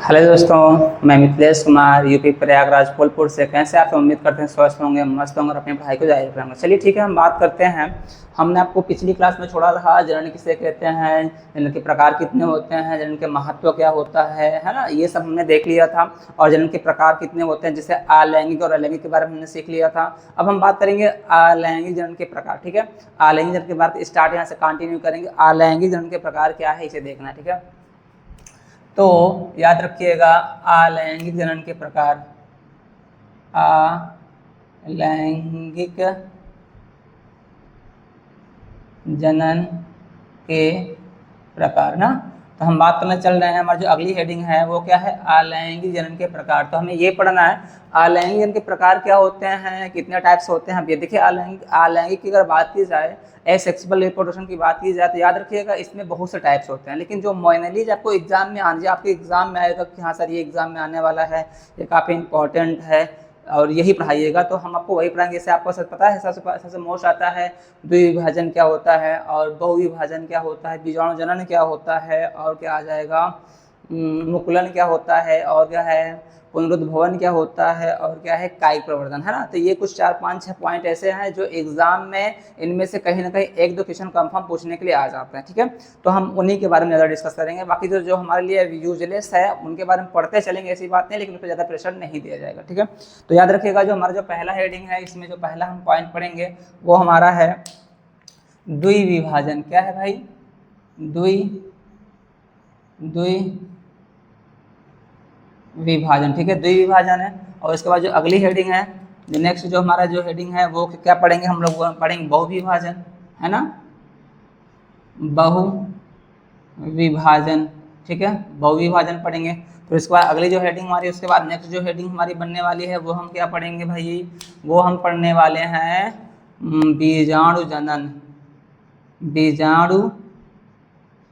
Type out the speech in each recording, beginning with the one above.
Hello दोस्तों, मैं Mithilesh Kumar UP Prayagraj Phulpur से। कैसे आप उम्मीद करते हैं स्वस्थ होंगे, मस्त होंगे और अपनी पढ़ाई को जारी रखेंगे। चलिए ठीक है, हम बात करते हैं। हमने आपको पिछली क्लास में छोड़ा था जनन किसे कहते हैं, जनन के प्रकार कितने होते हैं, जनन के महत्व क्या होता है ना, ये सब हमने देख लिया था। और जनन के प्रकार कितने होते हैं, जैसे अलैंगिक और अलैंगिक के बारे में हमने सीख लिया था। अब हम बात करेंगे अलैंगिक जनन के प्रकार। ठीक है, अलैंगिक जनन के बाद स्टार्ट यहाँ से कंटिन्यू करेंगे। अलैंगिक जनन के प्रकार क्या है इसे देखना। ठीक है, तो याद रखिएगा अलैंगिक जनन के प्रकार। अलैंगिक जनन के प्रकार ना, तो हम बात करने चल रहे हैं। हमारी जो अगली हेडिंग है वो क्या है, अलैंगिक जनन के प्रकार। तो हमें ये पढ़ना है अलैंगिक जनन के प्रकार क्या होते हैं, कितने टाइप्स होते हैं। अब ये देखिए, अलैंगिक की अगर बात की जाए, एसेक्सुअल रिप्रोडक्शन की बात की जाए, तो याद रखिएगा इसमें बहुत से टाइप्स होते हैं। लेकिन जो मोइनली आपको एग्जाम में आने, आपके एग्जाम में आएगा कि हाँ सर ये एग्जाम में आने वाला है, ये काफ़ी इंपॉर्टेंट है और यही पढ़ाइएगा, तो हम आपको वही पढ़ाएंगे। जैसे आपको सब पता है, सबसे मोस्ट आता है द्विविभाजन क्या होता है, और बहुविभाजन क्या होता है, बीजाणु जनन क्या होता है, और क्या आ जाएगा मुकुलन क्या होता है, और क्या है पुनरुद्भवन क्या होता है, और क्या है कायिक प्रवर्धन, है ना। तो ये कुछ 4-5-6 पॉइंट ऐसे हैं जो एग्जाम में इनमें से कहीं ना कहीं एक दो क्वेश्चन कंफर्म पूछने के लिए आ जाते हैं। ठीक है, तो हम उन्हीं के बारे में ज़्यादा डिस्कस करेंगे। बाकी जो हमारे लिए यूजलेस है उनके बारे में पढ़ते चलेंगे, ऐसी बात नहीं, लेकिन उस पर ज़्यादा प्रेशर नहीं दिया जाएगा। ठीक है, तो याद रखिएगा जो हमारा जो पहला हेडिंग है, इसमें जो पहला हम पॉइंट पढ़ेंगे वो हमारा है द्विविभाजन। क्या है भाई, द्विविभाजन। ठीक है, द्विविभाजन है। और इसके बाद जो अगली हेडिंग है, जो नेक्स्ट जो हमारा जो हेडिंग है वो क्या पढ़ेंगे हम लोग, पढ़ेंगे बहुविभाजन, है ना, बहुविभाजन। ठीक है, बहुविभाजन पढ़ेंगे। फिर उसके बाद अगली जो हेडिंग हमारी, उसके बाद नेक्स्ट जो हेडिंग हमारी बनने वाली है वो हम क्या पढ़ेंगे भाई, वो हम पढ़ने वाले हैं बीजाणु जनन। बीजाणु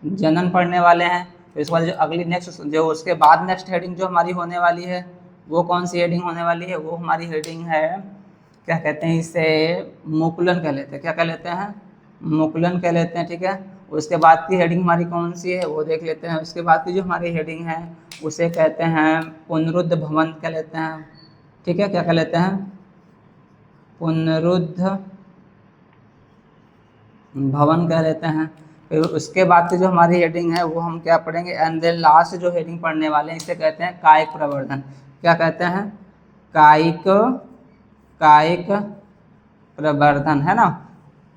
जनन पढ़ने वाले हैं। तो इसके बाद जो अगली नेक्स्ट जो उसके बाद नेक्स्ट हेडिंग जो हमारी होने वाली है वो कौन सी हेडिंग होने वाली है, वो हमारी हेडिंग है, क्या कहते हैं इसे, मुकुलन कह लेते हैं। क्या कह लेते हैं, मुकुलन कह लेते हैं। ठीक है, उसके बाद की हेडिंग हमारी कौन सी है वो देख लेते हैं। उसके बाद की जो हमारी हेडिंग है उसे कहते हैं पुनरुद्ध भवन कह लेते हैं। ठीक है, क्या कह लेते हैं, पुनरुद्ध भवन कह लेते हैं। फिर उसके बाद की जो हमारी हेडिंग है वो हम क्या पढ़ेंगे, एंड देन लास्ट जो हेडिंग पढ़ने वाले हैं इसे कहते हैं कायिक प्रवर्धन। क्या कहते हैं, कायिक प्रवर्धन, है ना।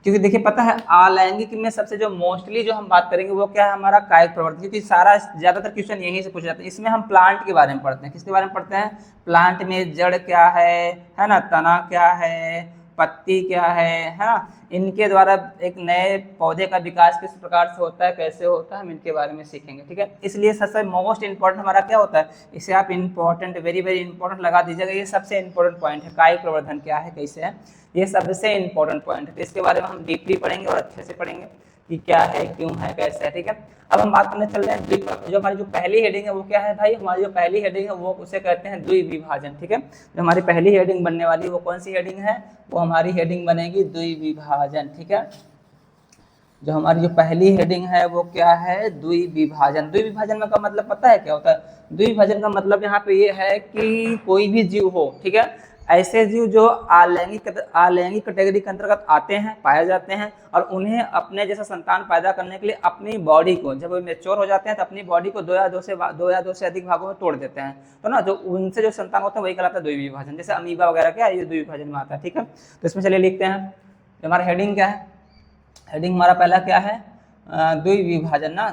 क्योंकि देखिए पता है अलैंगिक में सबसे जो मोस्टली जो हम बात करेंगे वो क्या है, हमारा कायिक प्रवर्धन, क्योंकि सारा ज़्यादातर क्वेश्चन यहीं से पूछे जाते हैं। इसमें हम प्लांट के बारे में पढ़ते हैं। किसके बारे में पढ़ते हैं, प्लांट में जड़ क्या है ना, तना क्या है, पत्ती क्या है ना, इनके द्वारा एक नए पौधे का विकास किस प्रकार से होता है, कैसे होता है, हम इनके बारे में सीखेंगे। ठीक है, इसलिए सबसे मोस्ट इंपॉर्टेंट हमारा क्या होता है, इसे आप इंपॉर्टेंट, वेरी वेरी इंपॉर्टेंट लगा दीजिएगा। ये सबसे इंपॉर्टेंट पॉइंट है, कायिक प्रवर्धन क्या है, कैसे है, ये सबसे इंपॉर्टेंट पॉइंट है। तो इसके बारे में हम डीपली पढ़ेंगे और अच्छे से पढ़ेंगे कि क्या है, क्यों है, कैसे है। ठीक है, अब हम बात करने चल रहे हैं जो हमारी जो पहली हेडिंग है वो क्या है भाई, हमारी जो पहली हेडिंग है वो उसे कहते हैं द्विविभाजन। ठीक है, जो हमारी पहली हेडिंग बनने वाली है वो कौन सी हेडिंग है, वो हमारी हेडिंग बनेगी द्विविभाजन। ठीक है, जो हमारी जो पहली हेडिंग है वो क्या है, द्विविभाजन। द्विविभाजन का मतलब पता है क्या होता है, द्विविभाजन का मतलब यहाँ पे ये है कि कोई भी जीव हो, ठीक है, ऐसे जीव जो अलैंगिक कैटेगरी के अंतर्गत आते हैं, पाए जाते हैं, और उन्हें अपने जैसा संतान पैदा करने के लिए अपनी बॉडी को, जब वो मैच्योर हो जाते हैं तो अपनी बॉडी को दो या दो से अधिक भागों में तोड़ देते हैं। तो ना जो उनसे जो संतान होता है वही कहलाता है द्विविभाजन। जैसे अमीबा वगैरह क्या है, ये द्विविभाजन में आता है। ठीक है, तो इसमें चलिए लिखते हैं हमारा हेडिंग क्या है। हेडिंग हमारा पहला क्या है, द्विविभाजन ना,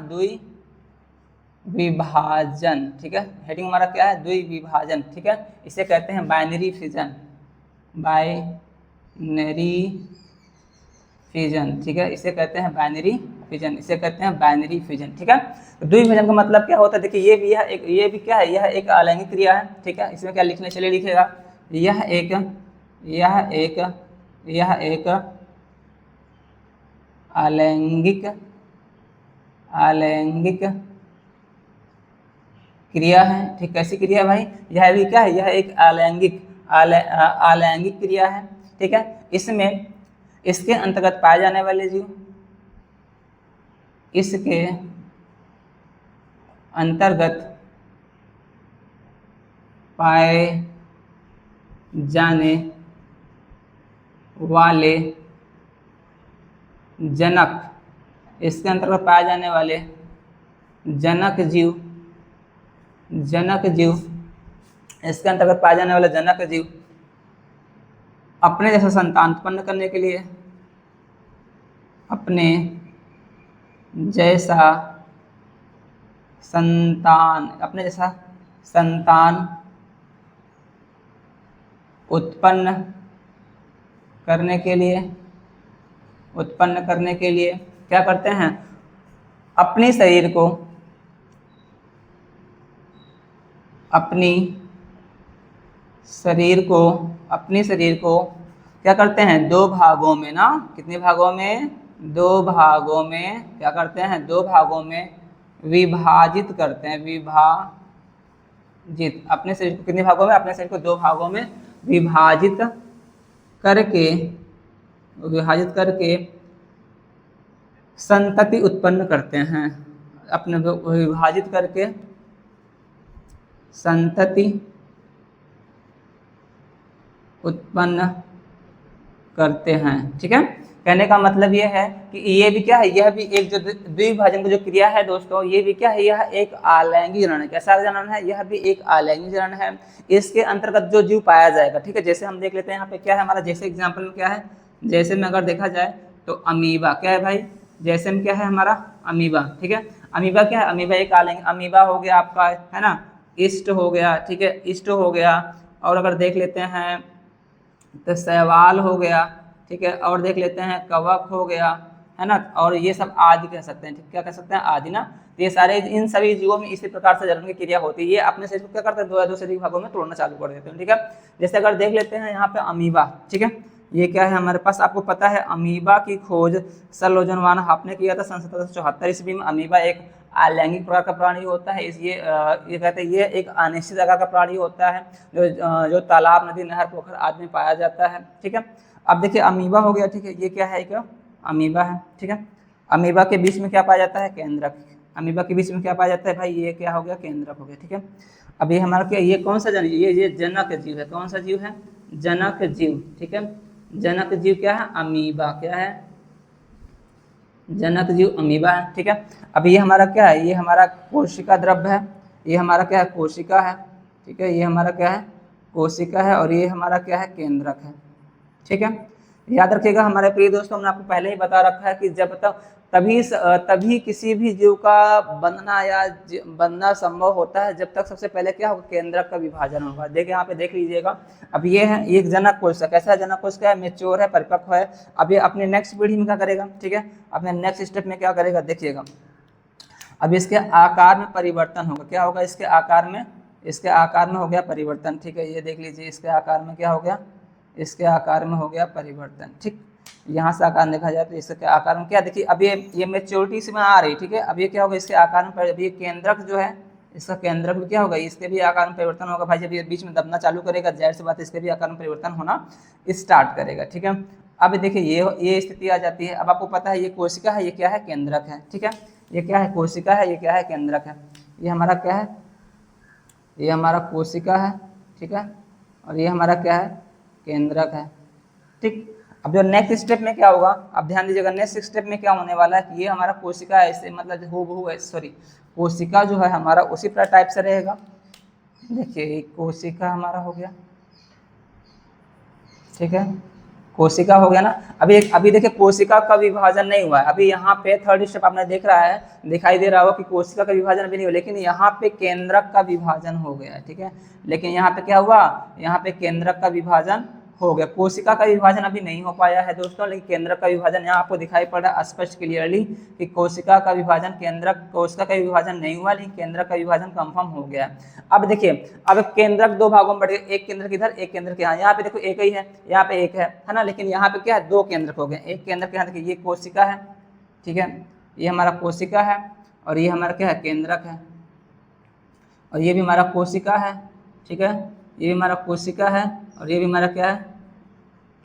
द्विविभाजन। ठीक है, हेडिंग हमारा क्या है, द्विविभाजन। ठीक है, इसे कहते हैं बाइनरी फिजन, बाइनरी फिजन। ठीक है, इसे कहते हैं बाइनरी फिजन, इसे कहते हैं बाइनरी फिजन। ठीक है, तो द्विविभाजन का मतलब क्या होता है, देखिए ये भी है, ये भी क्या है, यह एक अलैंगिक क्रिया है। ठीक है, इसमें क्या लिखने, चलिए लिखेगा, यह एक अलैंगिक क्रिया है। ठीक, कैसी क्रिया है भाई, यह भी क्या है, यह एक अलैंगिक क्रिया है। ठीक है, इसमें इसके अंतर्गत पाए जाने वाले जीव, इसके अंतर्गत पाए जाने वाले जनक, इसके अंतर्गत पाए जाने वाले जनक जीव, इसके अंतर्गत पाए जाने वाले जनक जीव अपने जैसा संतान उत्पन्न करने के लिए, अपने जैसा संतान उत्पन्न करने के लिए क्या करते हैं, अपने शरीर को क्या करते हैं, दो भागों में ना, कितने भागों में, दो भागों में क्या करते हैं, दो भागों में विभाजित करते हैं, अपने शरीर को कितने भागों में, अपने शरीर को दो भागों में विभाजित करके संतति उत्पन्न करते हैं, अपने विभाजित करके संतति उत्पन्न करते हैं। ठीक है, कहने का मतलब ये है कि ये भी क्या है, यह भी एक जो द्विभाजन की जो क्रिया है दोस्तों, ये भी क्या है, यह एक आलैंगिक जनन है। कैसा जनन है, यह भी एक आलैंगिक जनन है। इसके अंतर्गत जो जीव पाया जाएगा, ठीक है, जैसे हम देख लेते हैं यहाँ पे क्या है हमारा, जैसे एग्जाम्पल में क्या है, जैसे में अगर देखा जाए तो अमीबा क्या है भाई, जैसे में क्या है हमारा अमीबा। ठीक है, अमीबा क्या है, अमीबा एक आलैंगिक, अमीबा हो गया आपका, है ना, ईस्ट हो गया, ठीक है, ईस्ट हो गया, और अगर देख लेते हैं तो शैवाल हो गया, ठीक है, और देख लेते हैं कवक हो गया, है ना, और ये सब आदि कह सकते हैं, क्या कह सकते हैं, आदि ना। तो ये सारे, इन सभी जीवों में इसी प्रकार से जनन की क्रिया होती है। ये अपने शरीर को क्या करते हैं, दो शरीर भागों में तोड़ना चालू कर देते हैं। ठीक है, जैसे अगर देख लेते हैं यहाँ पे अमीबा, ठीक है, ये क्या है हमारे पास, आपको पता है अमीबा की खोज सलोजन वान हाफ ने किया था सन 1774 ईस्वी में। अमीबा एक अलैंगिक प्रकार का प्राणी होता है, ये कहते हैं ये एक अनिश्चित आकार का प्राणी होता है जो तालाब, नदी, नहर, पोखर आदि में पाया जाता है। ठीक है, अब देखिए अमीबा हो गया, ठीक है, ये क्या है, क्या अमीबा है। ठीक है, अमीबा के बीच में क्या पाया जाता है, केंद्रक। अमीबा के बीच में क्या पाया जाता है भाई, ये क्या हो गया, केंद्रक हो गया। ठीक है, अब ये हमारा क्या, ये कौन सा ये जनक जीव है, कौन सा जीव है, जनक जीव। ठीक है, जनक जीव क्या है, अमीबा, क्या है, जनक जीव अमीबा है। ठीक है, अब ये हमारा क्या है, ये हमारा कोशिका द्रव्य है, ये हमारा क्या है, कोशिका है। ठीक है, ये हमारा क्या है, कोशिका है, और ये हमारा क्या है, केंद्रक है। ठीक है, याद रखिएगा हमारे प्रिय दोस्तों, हमने आपको पहले ही बता रखा है कि जब तक तभी किसी भी जीव का बनना संभव होता है जब तक सबसे पहले क्या होगा, केंद्रक का विभाजन होगा। देखिए यहाँ पे देख लीजिएगा, अब ये है एक जनक कोशिका, कैसा जनक कोशिका है, मेच्योर है, परिपक्व है। अब ये अपने नेक्स्ट पीढ़ी में क्या करेगा, ठीक है, अपने नेक्स्ट स्टेप में क्या करेगा, देखिएगा अब इसके आकार में परिवर्तन होगा। क्या होगा, इसके आकार में हो गया परिवर्तन। ठीक है, ये देख लीजिए, इसके आकार में क्या हो गया, इसके आकार में हो गया परिवर्तन। ठीक, यहाँ से आकार देखा जाए तो इसके आकार में क्या, देखिए अब ये मेच्योरिटी इसमें आ रही। ठीक है, अब ये क्या होगा, इसके आकार में, अब ये केंद्रक जो है, इसका केंद्रक भी क्या होगा, इसके भी आकार में परिवर्तन होगा भाई। जब ये बीच में दबना चालू करेगा, जाहिर सी बात है इसके भी आकार में परिवर्तन होना स्टार्ट करेगा। ठीक है, अब देखिए ये स्थिति आ जाती है। अब आपको पता है ये कोशिका है, ये क्या है, केंद्रक है। ठीक है, ये क्या है, कोशिका है, ये क्या है, केंद्रक है। ये हमारा क्या है, ये हमारा कोशिका है। ठीक है, और ये हमारा क्या है, केंद्रक है। ठीक, अब जो नेक्स्ट स्टेप में क्या होगा, अब ध्यान दीजिएगा, नेक्स्ट स्टेप में क्या होने वाला है कि ये हमारा कोशिका है, इससे मतलब कोशिका जो है हमारा उसी प्रकार टाइप से रहेगा। देखिए कोशिका हमारा हो गया, ठीक है, कोशिका हो गया ना। अभी देखिए कोशिका का विभाजन नहीं हुआ है। अभी यहाँ पे थर्ड स्टेप आपने देख रहा है, दिखाई दे रहा हो कि कोशिका का विभाजन अभी नहीं हुआ, लेकिन यहाँ पे केंद्रक का विभाजन हो गया है। ठीक है, लेकिन यहाँ पे क्या हुआ, यहाँ पे केंद्रक का विभाजन हो गया। कोशिका का विभाजन अभी नहीं हो पाया है दोस्तों, लेकिन केंद्रक का विभाजन यहाँ आपको दिखाई पड़ रहा है स्पष्ट क्लियरली कि कोशिका का विभाजन, कोशिका का विभाजन नहीं हुआ, लेकिन केंद्रक का विभाजन कंफर्म हो गया। अब देखिए, अब केंद्रक दो भागों में बढ़ गए, एक केंद्रक इधर, एक केंद्रक यहाँ। यहाँ पे देखो एक ही है, यहाँ पे एक है ना, लेकिन यहाँ पे क्या है, दो केंद्रक हो गए। एक केंद्रक यहाँ देखिए, ये कोशिका है, ठीक है, ये हमारा कोशिका है, और ये हमारा क्या है, केंद्रक है, और ये भी हमारा कोशिका है। ठीक है, ये भी हमारा कोशिका है, और ये भी हमारा क्या है,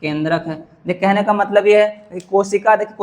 केंद्रक है। देख, कहने का मतलब ये है कोशिका, देखिए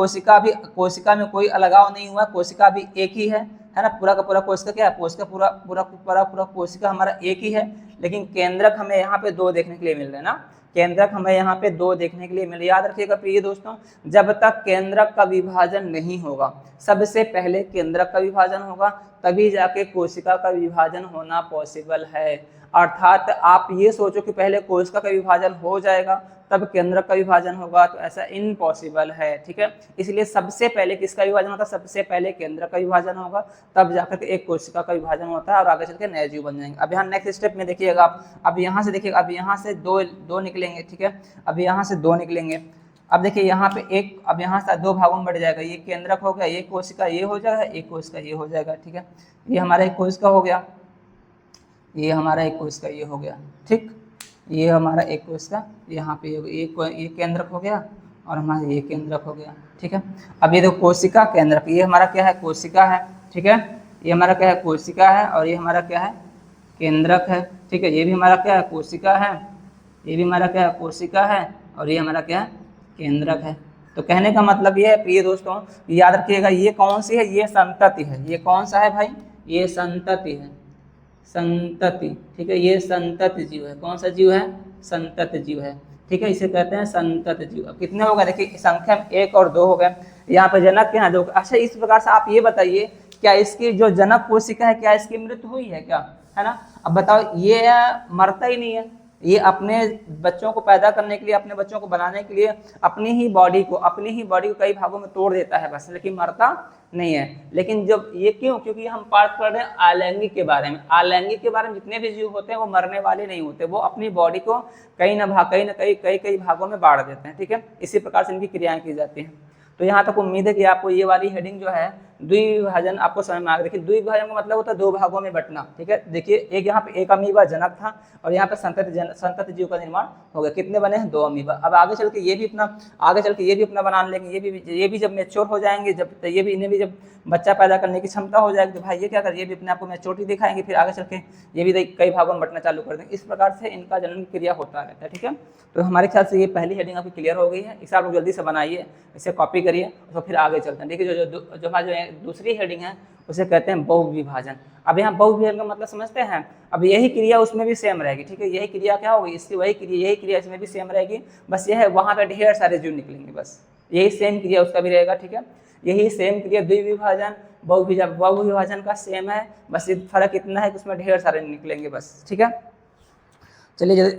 कोशिका में कोई अलगाव नहीं हुआ, कोशिका भी एक ही है ना, पूरा का पूरा कोशिका क्या है, कोशिका पूरा कोशिका हमारा एक ही है, लेकिन केंद्रक हमें यहाँ पे 2 देखने के लिए मिल रहे हैं ना, केंद्रक हमें यहाँ पे 2 देखने के लिए मिल रहे। याद रखिएगा प्रिय दोस्तों, जब तक केंद्रक का विभाजन नहीं होगा, सबसे पहले केंद्रक का विभाजन होगा, तभी जाके कोशिका का विभाजन होना पॉसिबल है। अर्थात आप ये सोचो कि पहले कोशिका का विभाजन हो जाएगा तब केंद्रक का विभाजन होगा, तो ऐसा इम्पॉसिबल है। ठीक है, इसलिए सबसे पहले किसका विभाजन होता है? सबसे पहले केंद्रक का विभाजन होगा, तब जाकर के एक कोशिका का विभाजन होता है और आगे चल के नए जीव बन जाएंगे। अब यहाँ नेक्स्ट स्टेप में देखिएगा आप, अब यहाँ से देखिएगा, अब यहाँ से दो निकलेंगे। ठीक है, अब यहाँ से 2 निकलेंगे। अब देखिए यहाँ पे एक, अब यहाँ से 2 भागों में बढ़ जाएगा, ये केंद्रक हो गया, ये कोशिका ये हो जाएगा, एक कोशिका ये हो जाएगा। ठीक है, ये हमारा एक कोशिका हो गया, ये हमारा एक कोशिका ये हो गया। ठीक, ये हमारा एक कोशिका यहाँ पे ये केंद्रक हो गया और हमारा ये केंद्रक हो गया। ठीक है, अब ये देखो कोशिका केंद्रक, ये हमारा क्या है? कोशिका है। ठीक है, ये हमारा क्या है? कोशिका है, और ये हमारा क्या है? केंद्रक है। ठीक है, ये भी हमारा क्या है? कोशिका है, ये भी हमारा क्या है? कोशिका है, और ये हमारा क्या है? केंद्रक है। तो कहने का मतलब ये है प्रिय दोस्तों, याद रखिएगा, ये कौन सी है? ये संतति है। ये कौन सा है भाई? ये संतति है, संतति। ठीक है, ये संतत जीव है। कौन सा जीव है? संतत जीव है। ठीक है, इसे कहते हैं संतत जीव। अब कितने हो गए? देखिए संख्या में 1 और 2 हो गए। यहाँ पे जनक के यहाँ 2। अच्छा, इस प्रकार से आप ये बताइए, क्या इसकी जो जनक कोशिका है, क्या इसकी मृत्यु हुई है क्या? है ना। अब बताओ, ये मरता ही नहीं है, ये अपने बच्चों को पैदा करने के लिए, अपने बच्चों को बनाने के लिए अपनी ही बॉडी को कई भागों में तोड़ देता है बस, लेकिन मरता नहीं है। लेकिन जब ये क्यों? क्योंकि हम बात कर रहे हैं अलैंगिक के बारे में। अलैंगिक के बारे में जितने भी जीव होते हैं वो मरने वाले नहीं होते, वो अपनी बॉडी को कई भागों में बांट देते हैं। ठीक है, इसी प्रकार से इनकी क्रियाएं की जाती हैं। तो यहाँ तक उम्मीद है कि आपको ये वाली हेडिंग जो है द्विविभाजन आपको समझ में आ गया। देखिए द्विविभाजन का मतलब होता है 2 भागों में बंटना। ठीक है, देखिए एक यहाँ पे एक अमीबा जनक था और यहाँ पे संतत जीव का निर्माण हो गया। कितने बने हैं? 2 अमीबा। अब आगे चल के ये भी अपना बना लेंगे। ये भी जब मैच्योर हो जाएंगे, जब ये भी इन्हें भी जब बच्चा पैदा करने की क्षमता हो जाएगी, तो भाई ये क्या कर, ये भी अपने आपको मैच्योरिटी दिखाएंगे, फिर आगे चल के ये भी कई भागों में बंटना चालू कर देंगे। इस प्रकार से इनका जनन की क्रिया होता रहता है। ठीक है, तो हमारे ख्याल से ये पहली हेडिंग आपकी क्लियर हो गई है। इसे आप लोग जल्दी से बनाइए, इसे कॉपी करिए, तो फिर आगे चलते हैं। देखिए जो हमारी दूसरी हेडिंग है उसे कहते हैं बहुविभाजन। अब यहाँ बहुविभाजन का मतलब समझते हैं। अब यही क्रिया उसमें भी सेम रहेगी। ठीक है, यही क्रिया क्या होगी? इसकी यही क्रिया इसमें भी सेम रहेगी। बस यह है वहाँ पे ढेर सारे जीव निकलेंगे, बस यही सेम क्रिया उसका भी रहेगा। ठीक है, यही सेम क्रिया द्विविभाजन बहुविभाजन का सेम है, बस फर्क इतना है कि उसमें ढेर सारे निकलेंगे बस। ठीक है, चलिए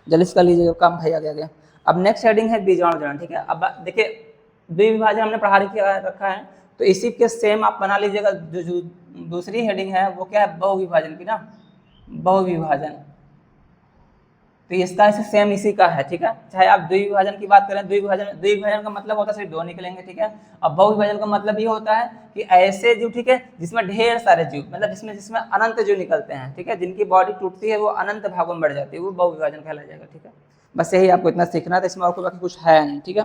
जल्दी कर लीजिए, काम भाई आ गया। अब नेक्स्ट हेडिंग है बीजाणु जनन। ठीक है, अब देखिए द्विविभाजन हमने पढ़ा रखा है, तो इसी के सेम आप बना लीजिएगा। जो दूसरी हेडिंग है वो क्या है? बहुविभाजन की ना, बहुविभाजन। तो इसका ऐसे सेम इसी का है। ठीक है, चाहे आप द्विविभाजन की बात करें, द्विविभाजन का मतलब होता है सिर्फ 2 निकलेंगे। ठीक है, अब बहुविभाजन का मतलब ये होता है कि ऐसे जीव, ठीक है, जिसमें ढेर सारे जीव, मतलब जिसमें अनंत जीव निकलते हैं। ठीक है, जिनकी बॉडी टूटती है वो अनंत भागों में बढ़ जाती है, वो बहुविभाजन कहलाया जाएगा। ठीक है, बस यही आपको इतना सीखना था, इसमें और बाकी कुछ है नहीं। ठीक है,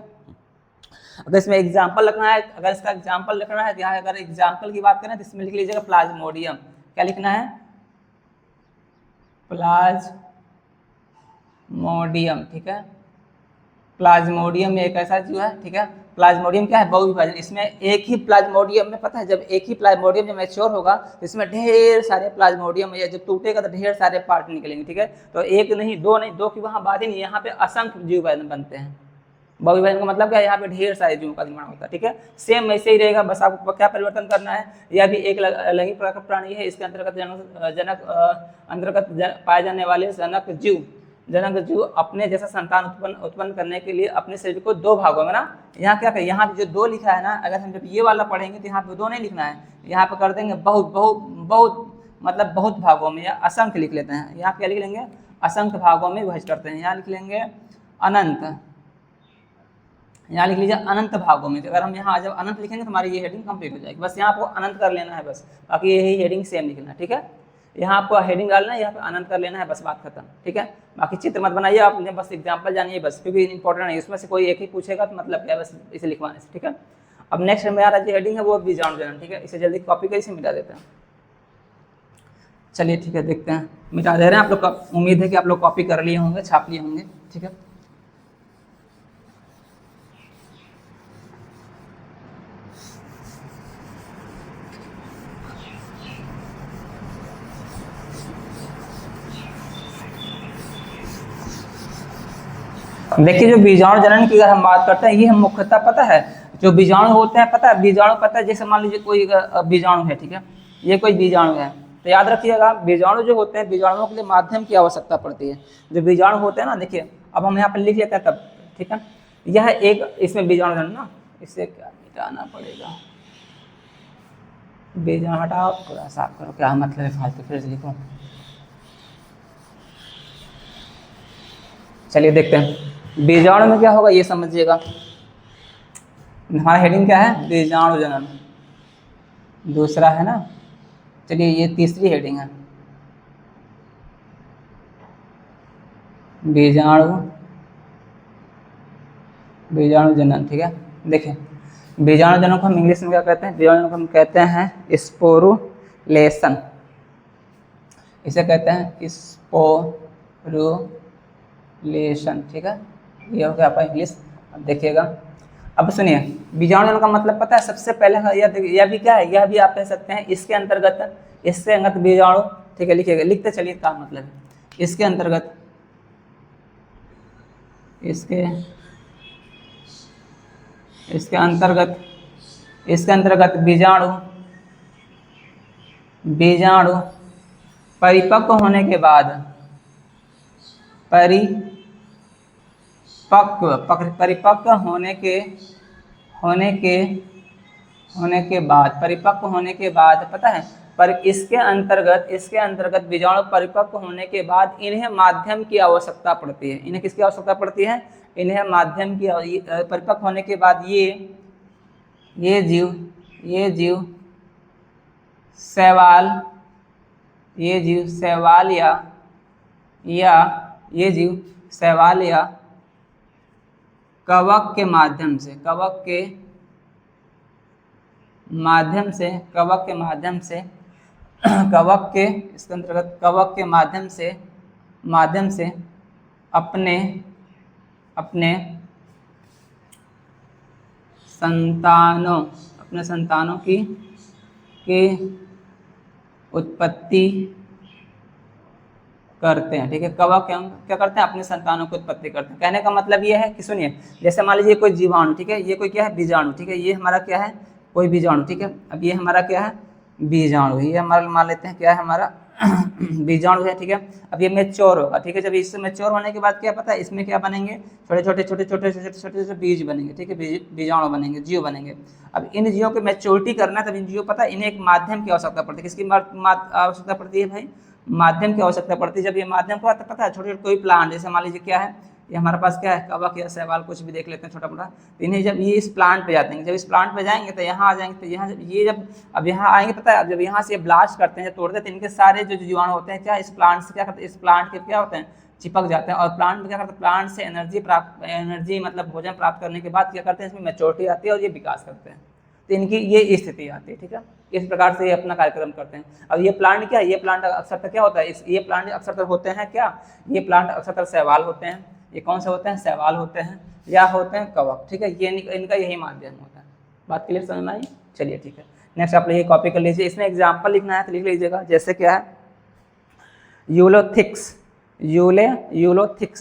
अगर इसमें एग्जाम्पल लिखना है, अगर इसका एग्जाम्पल लिखना है, यहाँ अगर एग्जाम्पल की बात करें तो इसमें लिख लीजिएगा प्लाज्मोडियम। क्या लिखना है? प्लाज्मोडियम। ठीक है, प्लाज्मोडियम एक ऐसा जीव है। ठीक है, प्लाज्मोडियम क्या है? बहुविभाजन। इसमें एक ही प्लाज्मोडियम में, पता है, जब एक ही प्लाज्मोडियम जब मैच्योर होगा तो इसमें ढेर सारे प्लाज्मोडियम, या जब टूटेगा तो ढेर सारे पार्ट निकलेंगे। ठीक है, तो एक नहीं, दो की वहाँ बात ही नहीं, यहाँ पे असंख्य जीव बनते हैं। बहुविभाजन का मतलब क्या है? यहाँ पे ढेर सारे जीवों का निर्माण होता है। ठीक है, सेम ऐसे ही रहेगा, बस आपको क्या परिवर्तन करना है? यह भी एक लैंगिक प्रकार का प्राणी है। इसके अंतर्गत पाए जाने वाले जनक जीव अपने जैसा संतान उत्पन्न करने के लिए अपने शरीर को 2 भागों में ना, यहाँ क्या करें, यहाँ जो 2 लिखा है ना, अगर हम जब ये वाला पढ़ेंगे तो यहाँ पे 2 नहीं लिखना है, यहाँ पे कर देंगे बहुत मतलब बहुत भागों में, या असंख्य लिख लेते हैं। यहाँ क्या लिख लेंगे? असंख्य भागों में विभाजित करते हैं। यहाँ लिख लेंगे अनंत, यहाँ लिख लीजिए अनंत भागों में। तो अगर हम यहाँ जब अनंत लिखेंगे तो हमारी ये हेडिंग कंप्लीट हो जाएगी। बस यहाँ आपको अनंत कर लेना है बस, बाकी यही हेडिंग सेम लिखना है। ठीक है, यहाँ आपको हेडिंग डालना है, यहाँ पे अनंत कर लेना है, बस बात खत्म। ठीक है, बाकी चित्र मत बनाइए आप, बस एग्जाम्पल जानिए बस, क्योंकि इंपॉर्टेंट है, इसमें से कोई एक ही पूछेगा तो मतलब क्या है, बस इसे लिखवाने से। ठीक है, अब नेक्स्ट मेरा जो हेडिंग है वो बीजाणु जनन। ठीक है, इसे जल्दी कॉपी कर इसे मिटा देते हैं। चलिए ठीक है, देखते हैं, मिटा दे रहे हैं आप लोग। उम्मीद है कि आप लोग कॉपी कर लिए होंगे, छाप लिए होंगे। ठीक है, देखिए जो बीजाणु जनन की अगर हम बात करते हैं, ये हम मुख्यतः पता है जो बीजाणु होते हैं, पता है बीजाणु, पता है जैसे मान लीजिए कोई बीजाणु है, ठीक है, ये कोई बीजाणु है, तो याद रखिएगा बीजाणु जो होते हैं, बीजाणुओं के लिए माध्यम की आवश्यकता पड़ती है। जो बीजाणु होते हैं ना, देखिए अब हम यहाँ पर लिख लेते हैं तब, ठीक है, यह एक इसमें बीजाणु जनन ना, इसे क्या मिटाना पड़ेगा, बीजाणु हटाओ, पूरा साफ करो, क्या मतलब है फालतू फिर से लिखो। चलिए देखते हैं बीजाणु में क्या होगा, ये समझिएगा। हमारा हेडिंग क्या है, बीजाणु जनन, दूसरा है ना, चलिए ये तीसरी हेडिंग है, बीजाणु जनन, ठीक है। देखिए बीजाणु जनन को हम इंग्लिश में क्या कहते हैं, बीजाणु जनन को हम कहते हैं स्पोरुलेशन, इसे कहते हैं स्पोरुलेशन, ठीक है, ये हो गया आपका इंग्लिश। अब देखिएगा, अब सुनिए बीजाणु जनन का मतलब पता है, सबसे पहले यह भी क्या है, यह भी आप कह सकते हैं इसके अंतर्गत बीजाणु, ठीक है, लिखिएगा, लिखते चलिए क्या मतलब है, इसके अंतर्गत बीजाणु परिपक्व होने के बाद, परिपक्व होने के बाद पता है, पर इसके अंतर्गत बीजाणु परिपक्व होने के बाद इन्हें माध्यम की आवश्यकता पड़ती है। इन्हें किसकी आवश्यकता पड़ती है, इन्हें माध्यम की, परिपक्व होने के बाद ये जीव शैवाल या कवक के माध्यम से इसके अंतर्गत कवक के माध्यम से अपने संतानों की उत्पत्ति करते हैं, ठीक है। कवक क्या करते हैं, अपने संतानों की उत्पत्ति करते हैं। कहने का मतलब ये है कि सुनिए, जैसे मान लीजिए कोई जीवाणु, ठीक है, ये कोई क्या है, बीजाणु, ठीक है, ये हमारा क्या है, कोई बीजाणु, ठीक है। अब ये हमारा क्या है, बीजाणु, ये हमारा मान लेते हैं क्या है, हमारा बीजाणु है, ठीक है। अब ये मैच्योर होगा, ठीक है, जब इससे मैच्योर होने के बाद क्या पता है, इसमें क्या बनेंगे, छोटे छोटे बीज बनेंगे, ठीक है, बीजाणु बनेंगे, जीव बनेंगे। अब इन जीवों को मैच्योरिटी करना है, तब इन जीवों पता है इन्हें एक माध्यम की आवश्यकता पड़ती है। किसकी आवश्यकता पड़ती है भाई, माध्यम की आवश्यकता पड़ती है। जब ये माध्यम को पता है, छोटे छोटे कोई प्लांट, जैसे मान लीजिए क्या है, ये हमारे पास क्या है, कवक या शैवाल, कुछ भी देख लेते हैं छोटा मोटा, तो इन्हें जब ये इस प्लांट पे जाते हैं, जब इस प्लांट पे जाएंगे तो यहाँ आ जाएंगे, तो यहाँ ये जब अब यहाँ आएंगे पता है, अब जब यहाँ से ब्लास्ट करते हैं, जब तोड़ते हैं, तो इनके सारे जो जीवाणु होते हैं क्या इस प्लांट से क्या करते हैं, इस प्लांट के क्या होते हैं, चिपक जाते हैं, और प्लांट में क्या करते हैं, प्लांट से एनर्जी मतलब भोजन प्राप्त करने के बाद क्या करते हैं, इसमें मैच्योरिटी आती है और ये विकास करते हैं, तो इनकी ये स्थिति आती है, ठीक है। इस प्रकार से ये अपना कार्यक्रम करते हैं। अब ये प्लांट क्या है, ये प्लांट अक्सर क्या होता है, ये प्लांट अक्सर होते हैं क्या, ये प्लांट अक्सर शैवाल होते हैं। ये कौन से होते हैं, शैवाल होते हैं या होते हैं कवक, ठीक है, ये इनका यही माध्यम होता है। बात क्लियर समझ में आई, चलिए ठीक है। नेक्स्ट आप ये कॉपी कर लीजिए, इसमें एग्जाम्पल लिखना है तो लिख लीजिएगा, जैसे क्या है, यूलोथिक्स,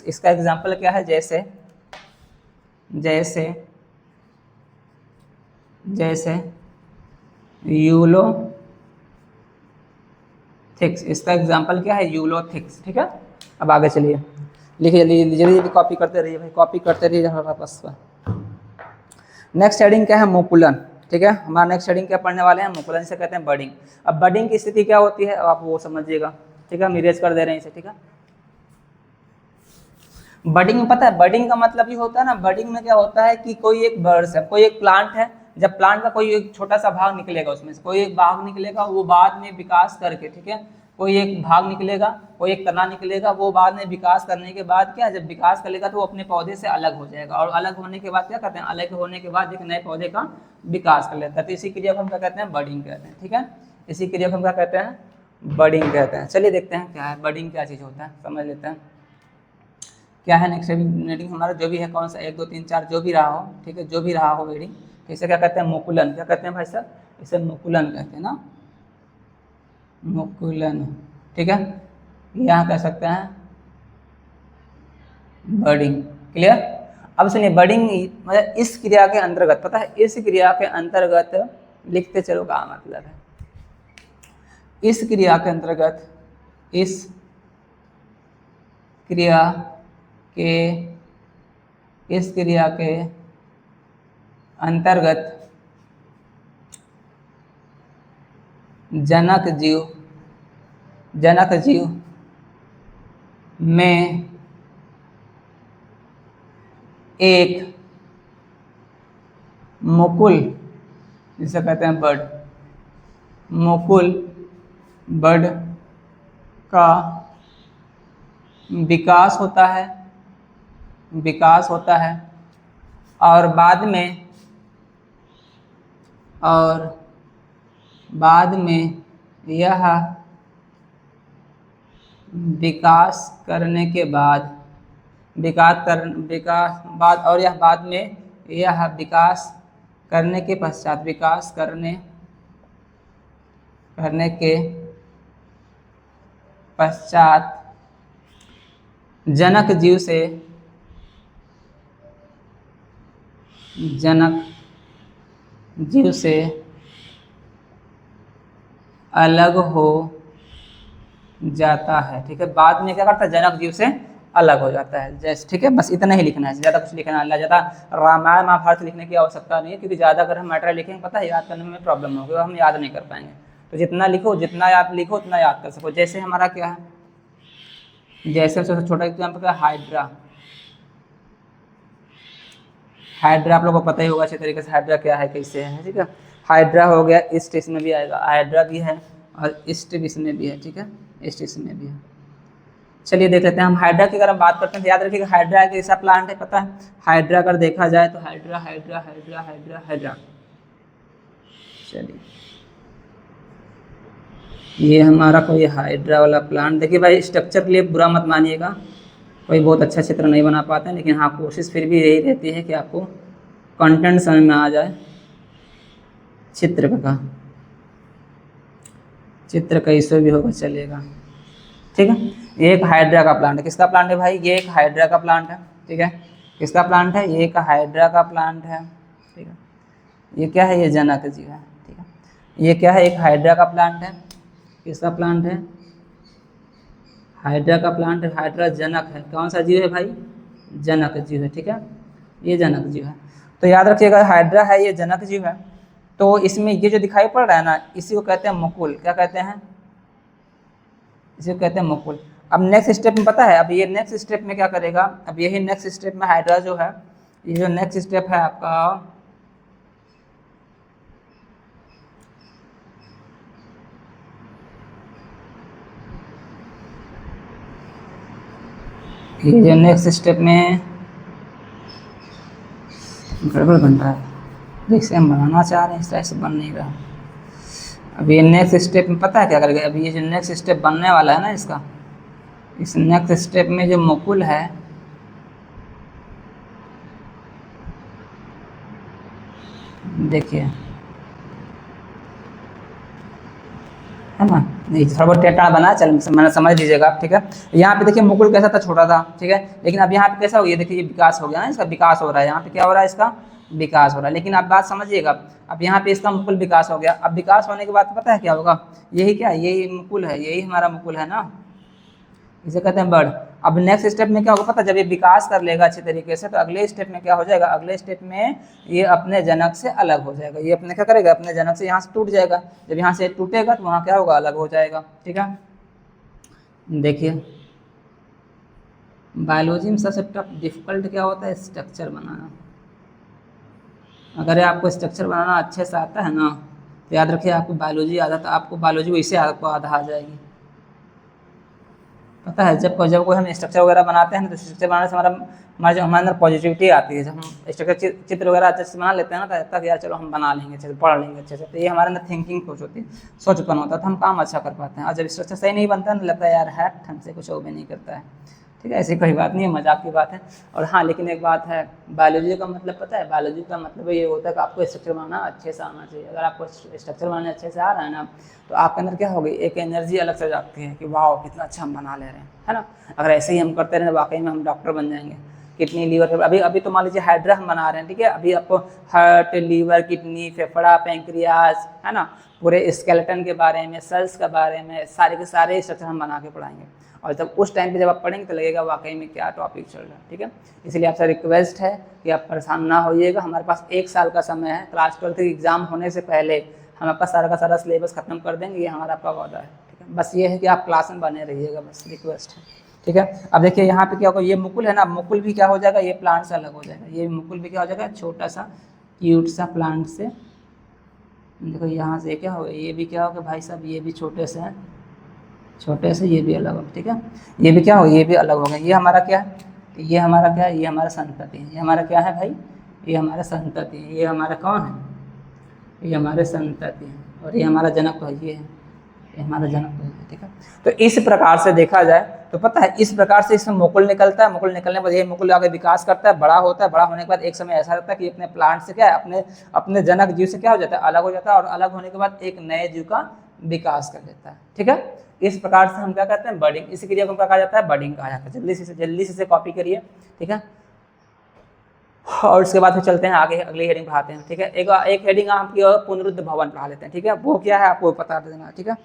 इसका एग्जाम्पल क्या है, जैसे यूलोथिक्स, इसका एग्जाम्पल क्या है, यूलोथिक्स, ठीक है। अब आगे चलिए, लिखिए, जल्दी कॉपी करते रहिए भाई, कॉपी करते रहिए हमारे पास। नेक्स्ट हेडिंग क्या है, मुकुलन, ठीक है। हमारा नेक्स्ट हेडिंग क्या पढ़ने वाले हैं, मुकुलन से कहते हैं बडिंग। अब बडिंग की स्थिति क्या होती है, अब आप वो समझिएगा, ठीक है, हम इरेज कर दे रहे हैं इसे, ठीक है। बडिंग में पता है, बडिंग का मतलब ये होता है ना, बडिंग में क्या होता है कि कोई एक बर्ड्स है, कोई एक प्लांट है, जब प्लांट का कोई एक छोटा सा भाग निकलेगा, उसमें से कोई एक भाग निकलेगा, वो बाद में विकास करके, ठीक है, कोई एक भाग निकलेगा, कोई एक तना निकलेगा, वो बाद में विकास करने के बाद क्या, जब विकास करेगा तो वो अपने पौधे से अलग हो जाएगा, और अलग होने के बाद क्या करते हैं, अलग होने के बाद एक नए पौधे का विकास कर लेता है। तो इसी क्रिया को हम क्या कहते हैं, बडिंग कहते हैं, ठीक है। इसी क्रिया को हम क्या कहते हैं, बडिंग कहते हैं। चलिए देखते हैं क्या है बडिंग, क्या चीज़ होता है, समझ लेते हैं क्या है। नेक्स्ट हेडिंग हमारा जो भी है, कौन सा 1 2 3 4 जो भी रहा हो, ठीक है, जो भी रहा हो हेडिंग, इसे क्या कहते हैं, मुकुलन। क्या कहते हैं भाई साहब, इसे मुकुलन कहते हैं ना, मुकुलन, ठीक है। यहाँ कह सकते हैं बडिंग, क्लियर। अब सुनिए बडिंग मतलब इस क्रिया के अंतर्गत, पता है इस क्रिया के अंतर्गत लिखते चलो क्या मतलब है। इस क्रिया के अंतर्गत, इस क्रिया के, इस क्रिया के अंतर्गत जनक जीव में एक मुकुल, जिसे कहते हैं बड, मुकुल बड का विकास होता है, विकास होता है और बाद में यह विकास करने के बाद, और यह बाद में यह विकास करने के पश्चात, विकास करने के पश्चात जनक जीव से अलग हो जाता है। ठीक है, बाद में क्या करता है, जनक जीव से अलग हो जाता है। जैसे ठीक है, बस इतना ही लिखना है, ज़्यादा कुछ लिखना है। ज़्यादा रामायण महाभारत लिखने की आवश्यकता नहीं है, क्योंकि ज़्यादा अगर हम मैटर लिखेंगे पता है याद करने में प्रॉब्लम होगी, हम याद नहीं कर पाएंगे। तो जितना लिखो, जितना याद लिखो उतना याद कर सको। जैसे हमारा क्या है, जैसे सबसे छोटा एग्जाम्पल क्या, हाइड्रा। हाइड्रा आप लोगों को पता ही होगा अच्छे तरीके से हाइड्रा क्या है, कैसे है। ठीक है, हाइड्रा हो गया, इस्ट इसमें भी आएगा, हाइड्रा भी है और इस्ट इसमें भी है। ठीक है, इस्ट इसमें भी है। चलिए देख लेते हैं हम हाइड्रा की। अगर हम बात करते हैं तो याद रखिएगा हाइड्रा एक ऐसा प्लांट है, पता है हाइड्रा अगर देखा जाए तो hydra hydra hydra hydra hydra. चलिए ये हमारा कोई हाइड्रा वाला प्लांट। देखिए भाई स्ट्रक्चर के लिए बुरा मत मानिएगा, कोई बहुत अच्छा चित्र नहीं बना पाते हैं, लेकिन हाँ कोशिश फिर भी यही रहती है कि आपको कंटेंट समझ में आ जाए चित्र का। चित्र कैसे भी होगा चलेगा। ठीक है, ये एक हाइड्रा का प्लांट है। किसका प्लांट है भाई, ये एक हाइड्रा का प्लांट है। ठीक है, किसका प्लांट है, ये एक हाइड्रा का प्लांट है। ठीक है, ये क्या है, ये जनक जीव है। ठीक है, ये क्या है, एक हाइड्रा का प्लांट है। किसका प्लांट है, हाइड्रा का प्लांट है। हाइड्रा जनक है, कौन सा जीव है भाई, जनक जीव है। ठीक है, ये जनक जीव है। तो याद रखिएगा हाइड्रा है, ये जनक जीव है। तो इसमें ये जो दिखाई पड़ रहा है ना, इसी को कहते हैं मुकुल। क्या कहते हैं, इसे कहते हैं मुकुल। अब नेक्स्ट स्टेप में पता है, अब ये नेक्स्ट स्टेप में क्या करेगा, अब यही नेक्स्ट स्टेप में हाइड्रा जो है, ये जो नेक्स्ट स्टेप है आपका, ये जो नेक्स्ट स्टेप में गड़बड़ बन रहा है, जैसे हम बनाना चाह रहे हैं इस तरह से बन नहीं रहा। अब ये नेक्स्ट स्टेप में पता है क्या करेगा, अभी ये जो नेक्स्ट स्टेप बनने वाला है ना इसका, इस नेक्स्ट स्टेप में जो मुकुल है, देखिए है ना, नहीं थोड़ा बहुत टेढ़ा बना, चल मैंने समझ लीजिएगा आप। ठीक है, यहाँ पे देखिए मुकुल कैसा था, छोटा था। ठीक है, लेकिन अब यहाँ पे कैसा हो गया, देखिए ये विकास हो गया ना, इसका विकास हो रहा है। यहाँ पे क्या हो रहा है, इसका विकास हो रहा है। लेकिन आप बात समझिएगा, अब यहाँ पे इसका मुकुल विकास हो गया। अब विकास होने के बाद पता है क्या होगा, यही क्या, यही मुकुल है, यही हमारा मुकुल है ना, इसे कहते हैं बर्ड। अब नेक्स्ट स्टेप में क्या होगा पता है, जब ये विकास कर लेगा अच्छे तरीके से, तो अगले स्टेप में क्या हो जाएगा, अगले स्टेप में ये अपने जनक से अलग हो जाएगा। ये अपने क्या करेगा, अपने जनक से यहाँ से टूट जाएगा। जब यहाँ से टूटेगा तो वहाँ क्या होगा, अलग हो जाएगा। ठीक है, देखिए बायोलॉजी में सबसे टफ डिफिकल्ट क्या होता है, स्ट्रक्चर बनाना। अगर आपको स्ट्रक्चर बनाना अच्छे से आता है ना, तो याद रखिए आपको बायोलॉजी आता, तो आपको बायोलॉजी वैसे आपको आधा आ जाएगी। पता है जब कोई हम स्ट्रक्चर वगैरह बनाते हैं ना, तो स्ट्रक्चर बनाने से हमारे अंदर पॉजिटिविटी आती है। जब हम स्ट्रक्चर चित्र वगैरह अच्छे से बना लेते हैं ना, तो लगता है कि यार चलो हम बना लेंगे अच्छे से, पढ़ लेंगे अच्छे से। तो ये हमारे अंदर थिंकिंग सोच होती है, सोच उत्पन्न होता है, तो हम काम अच्छा कर पाते हैं। और जब स्ट्रक्चर सही नहीं बनता है ना, लगता है यार है ढंग से कुछ वो भी नहीं करता है। ठीक है, ऐसी कोई बात नहीं है, मजाक की बात है। और हाँ लेकिन एक बात है, बायोलॉजी का मतलब पता है, बायोलॉजी का मतलब ये होता है कि आपको स्ट्रक्चर बनाना अच्छे से आना चाहिए। अगर आपको स्ट्रक्चर बनाने अच्छे से आ रहा है ना, तो आपके अंदर क्या होगी, एक एनर्जी अलग से जाती है कि वाह कितना अच्छा हम बना ले रहे हैं, है ना। अगर ऐसे ही हम करते रहे वाकई में हम डॉक्टर बन जाएंगे, किडनी, लीवर, अभी अभी तो मान लीजिए हाइड्रा हम बना रहे हैं, ठीक है। अभी आपको हार्ट, लीवर, किडनी, फेफड़ा, पैंक्रियाज, है ना, पूरे स्केलेटन के बारे में, सेल्स के बारे में, सारे के सारे स्ट्रक्चर हम बना के पढ़ाएंगे। और जब उस टाइम पे जब आप पढ़ेंगे तो लगेगा वाकई में क्या टॉपिक चल रहा है, ठीक है। इसलिए आपसे रिक्वेस्ट है कि आप परेशान ना होइएगा। हमारे पास 1 साल का समय है, क्लास 12 के एग्जाम होने से पहले हम आपका सारा का सारा सिलेबस खत्म कर देंगे, ये हमारा आपका वादा है, ठीक है। बस ये है कि आप क्लास में बने रहिएगा, बस रिक्वेस्ट है, ठीक है। अब देखिए यहाँ पे क्या होगा, ये मुकुल है ना, मुकुल भी क्या हो जाएगा, ये प्लांट से अलग हो जाएगा। ये मुकुल भी क्या हो जाएगा, छोटा सा क्यूट सा प्लांट से, देखो यहाँ से क्या होगा, ये भी क्या होगा भाई साहब, ये भी छोटे से हैं, छोटे से, ये भी अलग होगा, ठीक है। ये भी क्या होगा, ये भी अलग होगा। ये हमारा क्या है, ये हमारा क्या है, ये हमारा संतति है। ये हमारा क्या है भाई, ये हमारा संतति है। ये हमारा कौन है, ये हमारे संतति है। और ये हमारा जनक तो ये है, ये हमारा जनक तो है, ठीक है। तो इस प्रकार से देखा जाए तो पता है, इस प्रकार से इसमें मुकुल निकलता है। मुकुल निकलने के बाद ये मुकुल आगे विकास करता है, बड़ा होता है। बड़ा होने के बाद एक समय ऐसा रहता है कि अपने प्लांट से क्या है, अपने अपने जनक जीव से क्या हो जाता है, अलग हो जाता है। और अलग होने के बाद एक नए जीव का विकास कर देता है, ठीक है। इस प्रकार से हम क्या कहते हैं, बडिंग। इस क्रिया को क्या कहा जाता है, बडिंग कहा जाता है। जल्दी से कॉपी करिए, ठीक है। और उसके बाद फिर चलते हैं आगे, अगली हेडिंग पढ़ाते हैं, ठीक है। एक हेडिंग आपकी पुनरुद्ध भवन पढ़ा लेते हैं, ठीक है। वो क्या है आपको पता देना, ठीक है।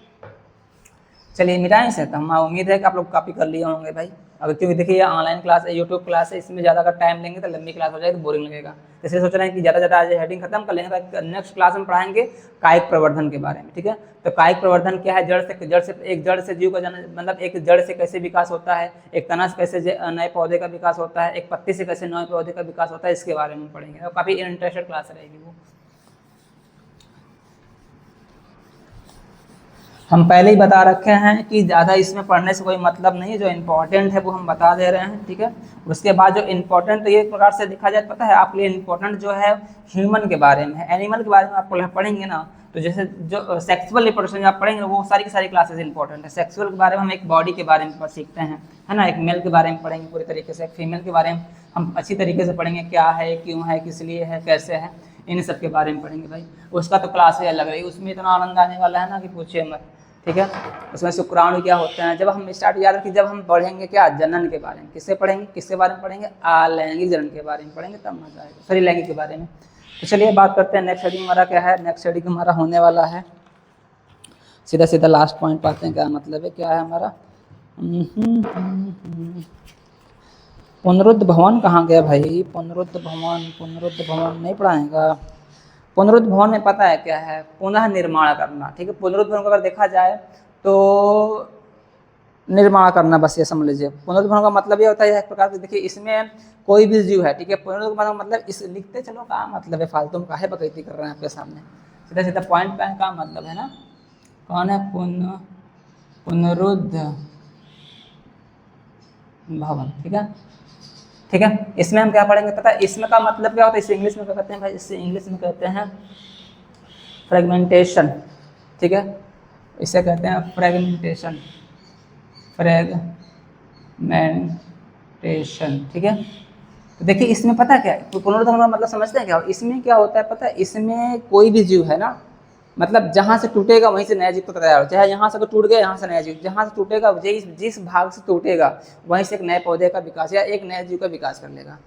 चलिए मिटाएं से, तो हम उम्मीद है कि आप लोग कॉपी कर लिए होंगे भाई। अब क्योंकि देखिए ये ऑनलाइन क्लास है, यूट्यूब क्लास है, इसमें ज़्यादा अगर टाइम लेंगे तो लंबी क्लास हो जाएगी, तो बोरिंग लगेगा। इसलिए सोच रहे हैं कि ज़्यादा आज हेडिंग खत्म कर लेंगे, ताकि नेक्स्ट क्लास में पढ़ाएंगे कायिक प्रवर्धन के बारे में, ठीक है। तो कायिक प्रवर्धन क्या है, एक जड़ से जीव का जन्म, मतलब एक जड़ से कैसे विकास होता है, एक तना से कैसे नए पौधे का विकास होता है, एक पत्ती से कैसे नए पौधे का विकास होता है, इसके बारे में पढ़ेंगे। और काफ़ी इंटरेस्टेड क्लास रहेगी वो। हम पहले ही बता रखे हैं कि ज़्यादा इसमें पढ़ने से कोई मतलब नहीं है, जो इम्पोर्टेंट है वो हम बता दे रहे हैं, ठीक है। उसके बाद जो इम्पोर्टेंट, तो ये प्रकार से देखा जाए पता है आपके लिए इम्पोर्टेंट जो है ह्यूमन के बारे में है। एनिमल के बारे में आप पढ़ेंगे ना, तो जैसे जो सेक्सुअल रिप्रोडक्शन आप पढ़ेंगे वो सारी की सारी क्लासेस इंपॉर्टेंट है। सेक्सुअल के बारे में हम एक बॉडी के बारे में सीखते हैं, है ना। एक मेल के बारे में पढ़ेंगे पूरी तरीके से, एक फीमेल के बारे में हम अच्छी तरीके से पढ़ेंगे, क्या है, क्यों है, किस लिए है, कैसे है, इन सब के बारे में पढ़ेंगे भाई। उसका तो क्लास ही अलग रही, उसमें इतना आनंद आने वाला है ना कि पूछिए मत, ठीक है। उसमें शुक्राणु क्या होते हैं, जब हम स्टार्ट याद रखिए, जब हम पढ़ेंगे क्या, जनन के बारे में। किससे पढ़ेंगे, किसके बारे में पढ़ेंगे, अलैंगिक जनन के बारे में पढ़ेंगे, तब मजा आएगा, सॉरी लैंगिक के बारे में। तो चलिए बात करते हैं नेक्स्ट हेडिंग हमारा क्या है। नेक्स्ट हेडिंग हमारा होने वाला है, सीधा सीधा लास्ट पॉइंट पाते हैं, क्या मतलब है, क्या है हमारा। पुनरुद्ध भवन कहाँ गया भाई, पुनरुद्ध भवन नहीं पढ़ाएगा। पुनरुद्ध भवन में पता है क्या है, पुनः निर्माण करना, ठीक है। पुनरुद्ध भवन को अगर देखा जाए तो निर्माण करना, बस ये समझ लीजिए। पुनरुद्ध भवन का मतलब ये होता है एक प्रकार से, देखिए इसमें कोई भी जीव है, ठीक है। पुनरुद्ध भवन मतलब इस लिखते चलो, क्या मतलब है, फालतू में काहे बकैती कर रहे हैं आपके सामने, सीधा सीधा पॉइंट पे का मतलब है ना। कौन है, पुनरुद्ध भवन, ठीक है, ठीक है। इसमें हम क्या पढ़ेंगे पता है, इसमें का मतलब क्या होता है, इसे इंग्लिश में क्या कहते हैं भाई, इससे इंग्लिश में कहते हैं फ्रेगमेंटेशन, ठीक है। इसे कहते हैं फ्रेगमेंटेशन, ठीक है। तो देखिए इसमें पता क्या है, पुनरुद्ध भवन मतलब समझते हैं क्या, इसमें क्या होता है पता है, इसमें कोई भी जीव है ना, मतलब जहाँ से टूटेगा वहीं से नया जीव तो तैयार हो, चाहे यहाँ से तो टूट गया, यहाँ से नया जीव, जहाँ से टूटेगा जिस भाग से टूटेगा वहीं से एक नए पौधे का विकास या एक नए जीव का विकास कर लेगा।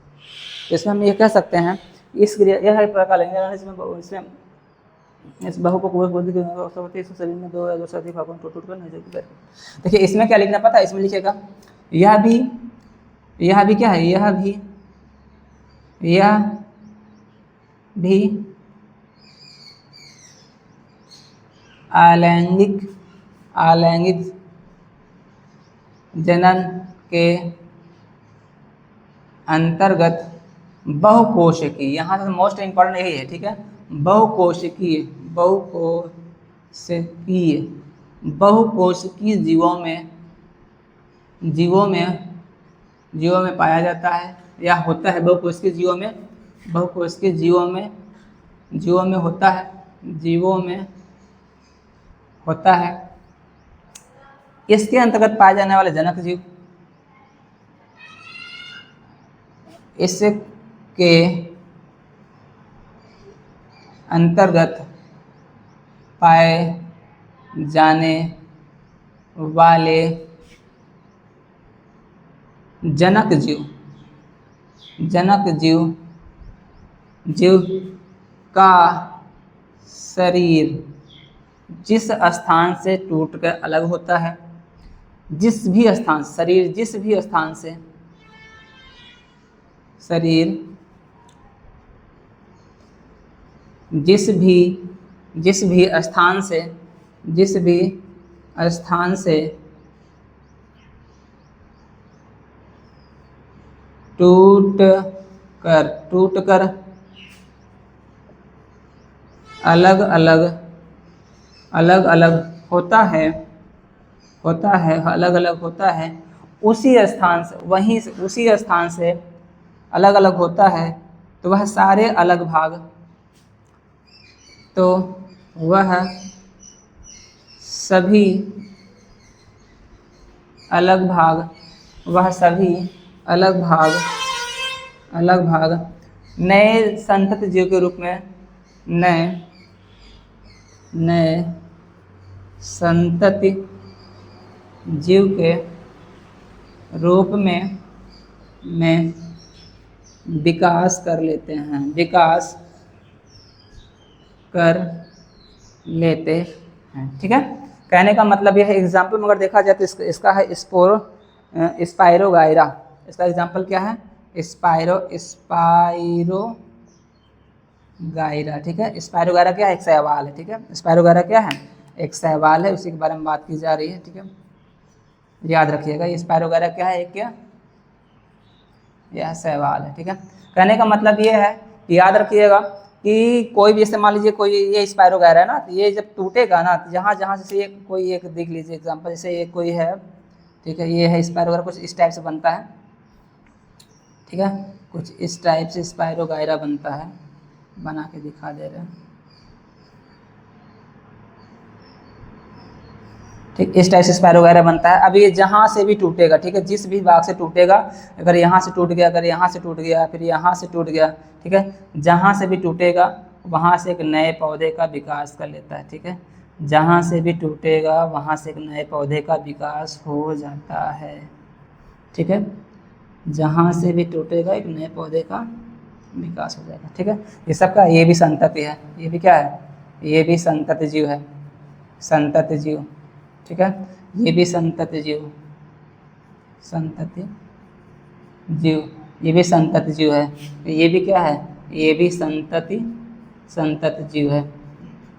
तो इसमें हम ये कह सकते हैं, इस क्रिया यह एक प्रकार लेंगे, इसमें इस बहु को शरीर में दो या दो से अधिक भागों में टूट कर नहीं जाएगी। देखिए इसमें क्या लिखना पता है, इसमें लिखेगा यह भी क्या है, यह भी अलैंगिक जनन के अंतर्गत बहुकोशिकीय, यहाँ से मोस्ट इम्पॉर्टेंट यही है, ठीक है। बहुकोशिकीय जीवों में पाया जाता है या होता है। बहुकोशिकीय जीवों में होता है। इसके अंतर्गत पाए जाने वाले जनक जीव, इसके अंतर्गत पाए जाने वाले जनक जीव जनक जीव जीव का शरीर जिस स्थान से टूटकर अलग होता है, जिस भी स्थान शरीर जिस भी स्थान से शरीर जिस भी स्थान से टूट कर अलग अलग होता है उसी स्थान से उसी स्थान से अलग अलग होता है, तो वह सारे अलग भाग सभी अलग भाग नए संतत जीव के रूप में नए संतति जीव के रूप में विकास कर लेते हैं, ठीक है। कहने का मतलब यह है, एग्जाम्पल में अगर देखा जाए तो इसका है स्पाइरोगायरा। इसका एग्जाम्पल क्या है? स्पाइरोगायरा, ठीक है। स्पाइरोगायरा क्या है? एक शैवाल है, ठीक है। स्पाइरोगायरा क्या है? एक शैवाल है, उसी के बारे में बात की जा रही है, ठीक है। याद रखिएगा, ये स्पाइरोगायरा क्या है? एक क्या? यह शैवाल है, ठीक है। कहने का मतलब ये है, याद रखिएगा कि कोई भी, जैसे मान लीजिए कोई ये स्पाइरोगायरा है ना, तो ये जब टूटेगा ना, तो जहाँ से कोई एक देख लीजिए एग्जांपल, जैसे ये कोई है, ठीक है, ये है स्पाइरोगायरा, कुछ इस टाइप से बनता है, ठीक है। कुछ इस टाइप से स्पाइरोगायरा बनता है, बना के दिखा दे रहे हैं, ठीक। इस टाइप से स्पाइरोगायरा बनता है। अब ये जहाँ से भी टूटेगा, ठीक है, जिस भी भाग से टूटेगा, अगर यहाँ से टूट गया, अगर यहाँ से टूट गया, फिर यहाँ से टूट गया, ठीक है, जहाँ से भी टूटेगा वहाँ से एक नए पौधे का विकास कर लेता है, ठीक है। जहाँ से भी टूटेगा वहाँ से एक नए पौधे का विकास हो जाता है, ठीक है। जहाँ से भी टूटेगा एक नए पौधे का विकास हो जाएगा, ठीक है। ये सबका ये भी संतति है, ये भी क्या है? ये भी संतति जीव है, संतति जीव, ठीक है। ये भी संतति जीव, ये भी संतति जीव है। ये भी क्या है? ये भी संतति जीव है,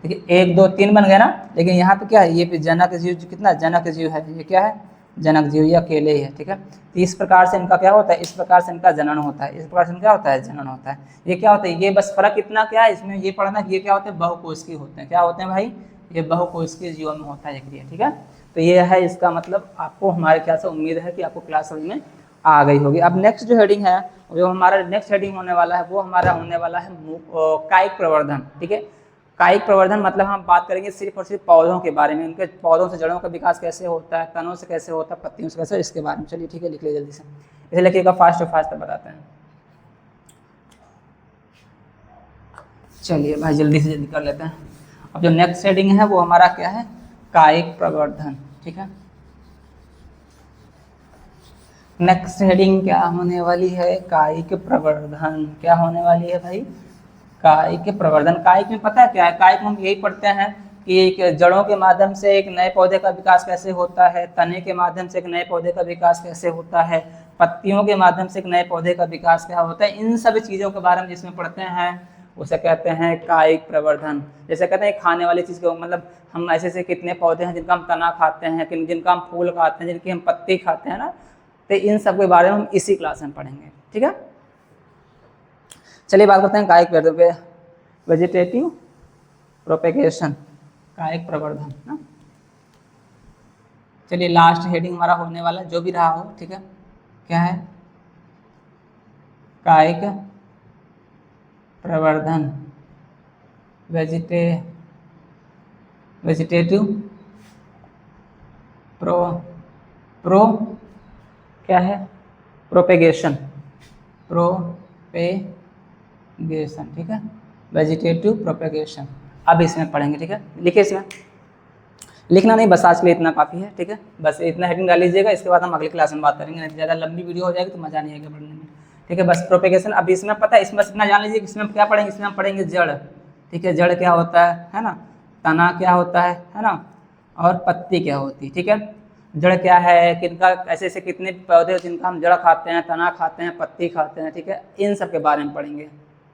ठीक है। 1 2 3 बन गया ना, लेकिन यहाँ पे क्या है? ये जनक जीव, कितना जनक जीव है, ये क्या है? जनक जीव, ये अकेले ही है, ठीक है। तो इस प्रकार से इनका क्या होता है? इस प्रकार से इनका जनन होता है, इस प्रकार से क्या होता है? जनन होता है। ये क्या होता है? ये बस फर्क इतना क्या है इसमें, ये पढ़ना कि ये क्या होते हैं? बहुकोशिकीय होते हैं। क्या होते हैं भाई? ये बहुकोशिकीय जीवों में होता है ये क्रिया, ठीक है। तो ये है इसका मतलब। आपको हमारे ख्याल से उम्मीद है कि आपको क्लास समझ में आ गई होगी। अब नेक्स्ट जो हेडिंग है, जो हमारा नेक्स्ट हेडिंग होने वाला है, वो हमारा होने वाला है कायिक प्रवर्धन, ठीक है। कायिक प्रवर्धन मतलब हम बात करेंगे सिर्फ और सिर्फ पौधों के बारे में, उनके पौधों से जड़ों का विकास कैसे होता है, तनों से कैसे होता है, पत्तियों से कैसे, इसके बारे में। चलिए ठीक है, लिख लीजिए जल्दी से, इसे लिखिएगा फास्ट बताते हैं। चलिए भाई जल्दी से जल्दी कर लेते हैं। अब जो नेक्स्ट हेडिंग है वो हमारा क्या है? कायिक प्रवर्धन, ठीक है। नेक्स्ट हेडिंग क्या होने वाली है? कायिक प्रवर्धन। क्या होने वाली है भाई? कायिक प्रवर्धन। कायिक में पता है क्या है? कायिक में हम यही पढ़ते हैं कि एक जड़ों के माध्यम से एक नए पौधे का विकास कैसे होता है, तने के माध्यम से एक नए पौधे का विकास कैसे होता है, पत्तियों के माध्यम से एक नए पौधे का विकास क्या होता है, इन सभी चीज़ों के बारे में जिसमें पढ़ते हैं उसे कहते हैं कायिक प्रवर्धन। जैसे कहते हैं खाने वाली चीज़ को, मतलब हम ऐसे कितने पौधे हैं जिनका हम तना खाते हैं, जिनका हम फूल खाते हैं, जिनकी हम पत्ती खाते हैं ना, तो इन सब के बारे में हम इसी क्लास में पढ़ेंगे, ठीक है। चलिए बात करते हैं कायिक वेजिटेटिव प्रोपेगेशन, कायिक प्रवर्धन ना। चलिए लास्ट हेडिंग हमारा होने वाला जो भी रहा हो, ठीक है, क्या है? कायिक प्रवर्धन, वेजिटेटिव प्रो क्या है? प्रोपेगेशन, ठीक है, वेजिटेटिव प्रोपेगेशन। अब इसमें पढ़ेंगे, ठीक है। लिखिए, इसमें लिखना नहीं, बस आज के लिए इतना काफ़ी है, ठीक है। बस इतना हेडिंग डाल लीजिएगा, इसके बाद हम अगली क्लास में बात करेंगे, नहीं ज़्यादा लंबी वीडियो हो जाएगी तो मज़ा नहीं आएगा पढ़ने में, ठीक है। बस प्रोपेगेशन, अब इसमें पता है, इसमें इतना जान लीजिए कि इसमें क्या पढ़ेंगे, इसमें हम पढ़ेंगे जड़, ठीक है, जड़ क्या होता है ना, तना क्या होता है ना, और पत्ती क्या होती है, ठीक है। जड़ क्या है, किनका ऐसे ऐसे कितने पौधे जिनका हम जड़ खाते हैं, तना खाते हैं, पत्ती खाते हैं, ठीक है, इन सब के बारे में पढ़ेंगे।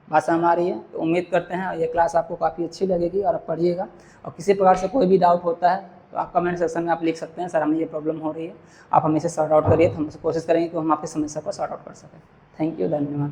बात समझ आ रही है? तो उम्मीद करते हैं ये क्लास आपको काफ़ी अच्छी लगेगी और आप पढ़िएगा। और किसी प्रकार से कोई भी डाउट होता है तो आप कमेंट सेक्शन में आप लिख सकते हैं, सर हमें ये प्रॉब्लम हो रही है, आप हमें इसे सॉर्ट आउट करिए, तो हम कोशिश करेंगे कि हम आपकी समस्या को सॉर्ट आउट कर सकें। थैंक यू, धन्यवाद।